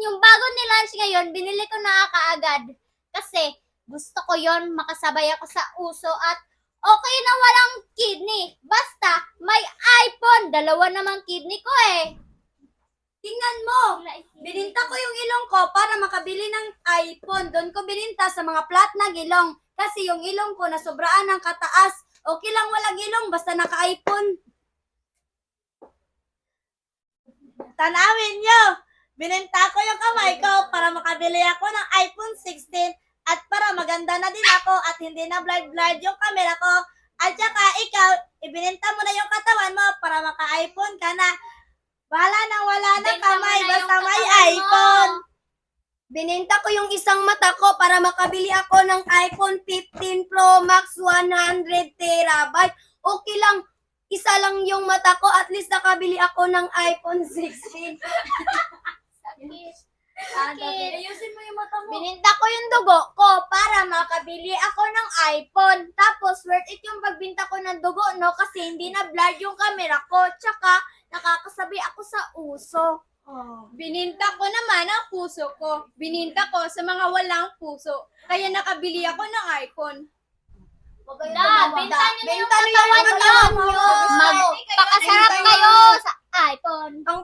yung bago ni launch ngayon, binili ko na kaagad. Kasi gusto ko yon makasabay ako sa uso at okay na walang kidney. Basta may iPhone. Dalawa namang kidney ko eh. Tingnan mo, bininta ko yung ilong ko para makabili ng iPhone. Doon ko bininta sa mga flat na ilong. Kasi yung ilong ko nasobraan ng kataas. Okay lang walang ilong, basta naka-iPhone. Tanawin nyo, bininta ko yung kamay ko para makabili ako ng iPhone 16 at para maganda na din ako at hindi na blurred yung camera ko. At saka ikaw, ibininta mo na yung katawan mo para maka-iPhone ka na. Bahala na wala na Benta mo kamay, na basta yung may katawan mo. iPhone. Bininta ko yung isang mata ko para makabili ako ng iPhone 15 Pro Max 100 terabyte. Okay lang, isa lang yung mata ko, at least nakabili ako ng iPhone 16. Sakit. Ayusin mo yung mata mo. Bininta ko yung dugo ko para makabili ako ng iPhone. Tapos, worth it yung pagbinta ko ng dugo, no? Kasi hindi na blurred yung camera ko. Tsaka, nakakasabi ako sa uso. Bininta ko naman ang puso ko. Bininta ko sa mga walang puso. Kaya nakabili ako ng iPhone. Benta nyo na yung Benta nyo yung katawan nyo. katawan nyo. Magpakasarap kayo sa iPhone. Ang